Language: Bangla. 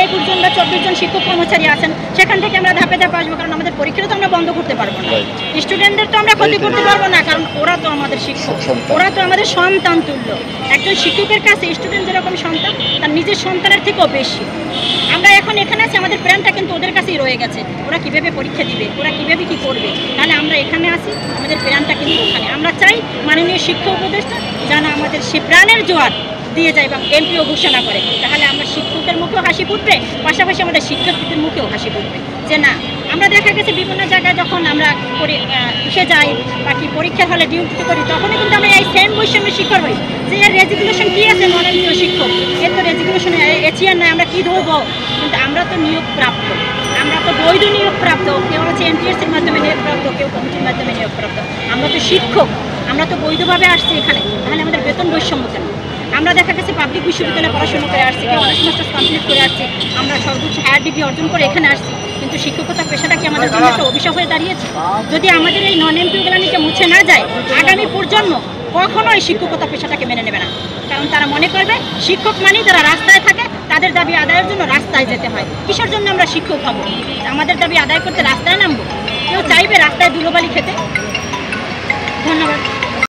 21 জন বা 24 জন শিক্ষক কর্মচারী আছেন, সেখান থেকে আমরা ধাপে ধাপে আসবো, কারণ আমাদের পরীক্ষাটা তো আমরা বন্ধ করতে পারবো না, স্টুডেন্টদের তো আমরা ক্ষতি করতে পারবো না, কারণ ওরা তো আমাদের শিক্ষক, ওরা তো আমাদের সন্তান তুল্য। একজন শিক্ষকের কাছে স্টুডেন্ট যেরকম সন্তান, তার নিজের সন্তানের থেকেও বেশি। আমরা এখন এখানে আছি, আমাদের প্ল্যানটা কিন্তু ওদের কাছেই রয়ে গেছে, ওরা কীভাবে পরীক্ষা দিবে, ওরা কীভাবে কী করবে, তাহলে আমরা এখানে আসি, আমাদের প্ল্যানটা কিন্তু ওখানে। আমরা চাই মাননীয় শিক্ষা উপদেষ্টা যেন আমাদের সে প্রাণের জোয়ার দিয়ে যায় এবং এমপিও ঘোষণা করে, তাহলে আমরা শিক্ষকের মুখেও হাসি ফুটবে, পাশাপাশি আমাদের শিক্ষার্থীদের মুখেও হাসি ফুটবে যে না, আমরা দেখা গেছে বিভিন্ন জায়গায় যখন আমরা উঠে যাই বা কি পরীক্ষার হলে ডিউটি করি, তখনই কিন্তু আমরা এই সেম বৈষম্যের শিকার হই যে এর রেজিগনেশন কী আছে, মাননীয় শিক্ষক এর তো রেজিগনেশন এছিয়ার নয়, আমরা কী ধরবো, কিন্তু আমরা তো নিয়োগপ্রাপ্ত, আমরা তো বৈধ নিয়োগপ্রাপ্ত, কেউ হচ্ছে এনটিএসসির মাধ্যমে নিয়োগপ্রাপ্ত, কেউ কমিটির মাধ্যমে নিয়োগপ্রাপ্ত, আমরা তো শিক্ষক, আমরা তো বৈধভাবে আসছি এখানে, তাহলে আমাদের বেতন বৈষম্য কেন? আমরা দেখা গেছে পাবলিক বিশ্ববিদ্যালয়ে পড়াশোনা করে আসছি, কেউ অনার্স মাস্টার্স কমপ্লিট করে আসছি, আমরা সর্বোচ্চ হায়ার ডিগ্রি অর্জন করে এখানে আসছি, কিন্তু শিক্ষকতা পেশাটা কি আমাদের জন্য একটা অভিশাপ হয়ে দাঁড়িয়েছে? যদি আমাদের এই নন এমপিওগুলানিকে মুছে না যায়, আগামী প্রজন্ম কখনোই শিক্ষকতা পেশাটাকে মেনে নেবে না, কারণ তারা মনে করবে শিক্ষক মানেই তারা রাস্তায় থাকে, তাদের দাবি আদায়ের জন্য রাস্তায় যেতে হয়। কিসের জন্য আমরা শিক্ষক হব? আমাদের দাবি আদায় করতে রাস্তায় নামবো? কেউ চাইবে রাস্তায় ধুলোবালি খেতে? ধন্যবাদ।